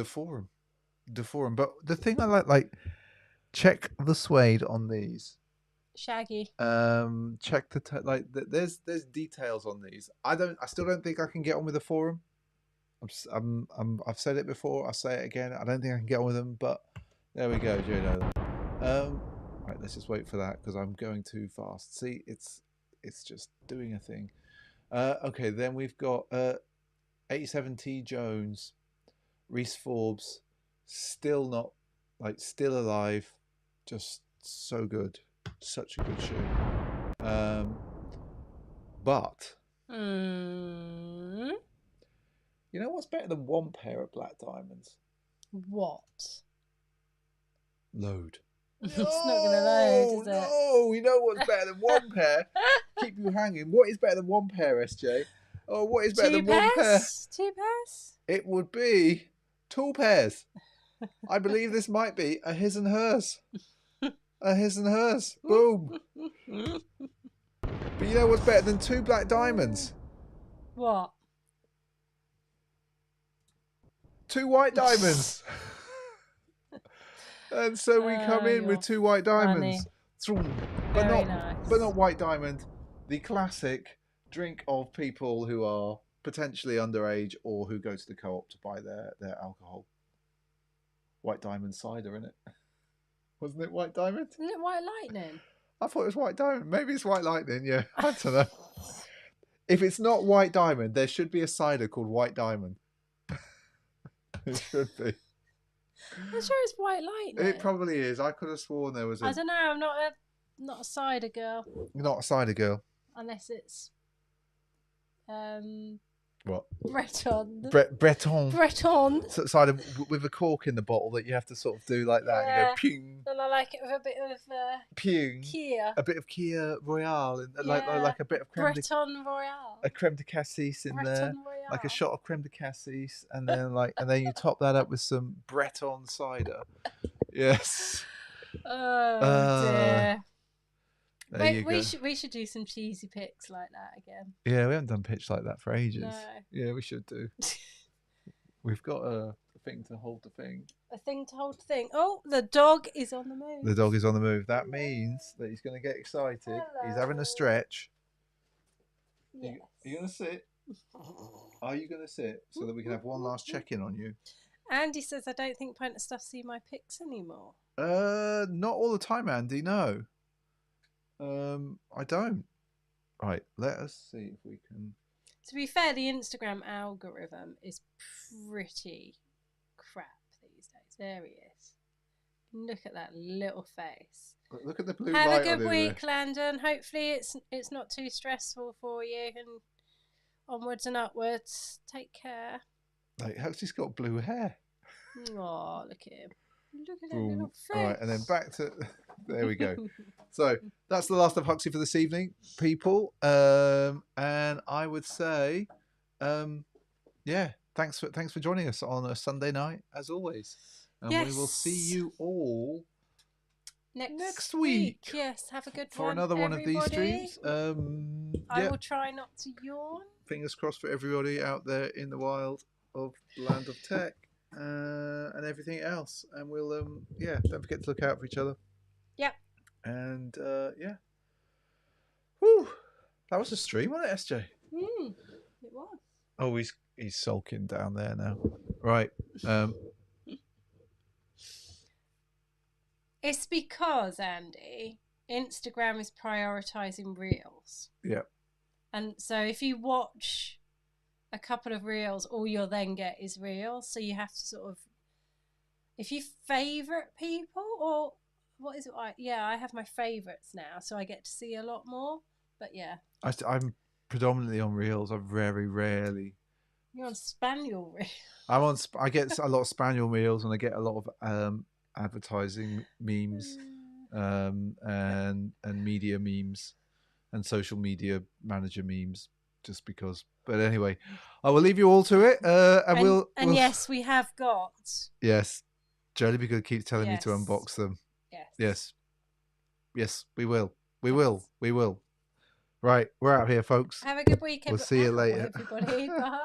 forum. But the thing I like check the suede on these. Shaggy. Check there's details on these. I still don't think I can get on with the forum. I've said it before. I'll say it again. I don't think I can get on with them, but there we go, Juno. Right, let's just wait for that because I'm going too fast. See, it's just doing a thing. Okay, then we've got 87T Jones, Reese Forbes, still alive, just so good, such a good shoe. But you know what's better than one pair of black diamonds? What? Load. It's not going to load, is it? No, you know what's better than one pair? Keep you hanging. What is better than one pair, SJ? Oh, what is better than one pair? 2 pairs? It would be 2 pairs. I believe this might be a his and hers. A his and hers. Boom. But you know what's better than 2 black diamonds? What? 2 white diamonds. And so we come in with 2 white diamonds. But not white diamond. The classic drink of people who are potentially underage or who go to the co-op to buy their alcohol. White diamond cider, innit? Wasn't it white diamond? Isn't it white lightning? I thought it was white diamond. Maybe it's white lightning, yeah. I don't know. If it's not white diamond, there should be a cider called white diamond. It should be. I'm sure it's white lightning. It probably is. I could have sworn there was I don't know. I'm not a cider girl. You're not a cider girl. Unless it's what? Breton. Breton. Cider with a cork in the bottle that you have to sort of do like that and go ping. And I like it with a bit of ping. Kia. A bit of Kia Royale and like a bit of Breton Royale. A creme de cassis in there. Royale. Like a shot of creme de cassis, and then you top that up with some Breton cider. Yes. Oh dear. We should do some cheesy pics like that again. Yeah, we haven't done pitch like that for ages. No. Yeah, we should do. We've got a thing to hold the thing. A thing to hold the thing. Oh, the dog is on the move. The dog is on the move. That means that he's going to get excited. Hello. He's having a stretch. Yes. Are you going to sit? Are you going to sit so that we can have one last check-in on you? Andy says, I don't think Pint of Stuff see my pics anymore. Not all the time, Andy, no. I don't. Right, let us see if we can. To be fair, the Instagram algorithm is pretty crap these days. There he is. Look at that little face. Look at the blue Have light. a good week, Landon. Hopefully it's not too stressful for you, and onwards and upwards. Take care. Like, Huxley's got blue hair. Oh, look at him. Look at that little face. All right, and then back to... There we go. So that's the last of Huxley for this evening, people. And I would say, yeah, thanks for joining us on a Sunday night, as always. And we will see you all next week. Yes, have a good for one, another one of these everybody. streams. I will try not to yawn. Fingers crossed for everybody out there in the wild of the land of tech and everything else. And we'll don't forget to look out for each other. Yep. And whew, that was a stream, wasn't it, SJ? It was. Oh, he's sulking down there now. Right. It's because, Andy, Instagram is prioritizing reels. Yeah. And so if you watch a couple of reels, all you'll then get is reels. So you have to sort of, if you favorite people, or what is it? I have my favorites now, so I get to see a lot more. But yeah, I'm predominantly on reels. I very rarely. You're on Spaniel reels. I get a lot of Spaniel reels, and I get a lot of advertising memes, and media memes, and social media manager memes, just because. But anyway, I will leave you all to it, and we'll yes, we have got. Yes, Jolie Be Good keeps telling me to unbox them. Yes, we will. We will. Right, we're out here, folks. Have a good weekend. We'll see you later. Everybody. Bye.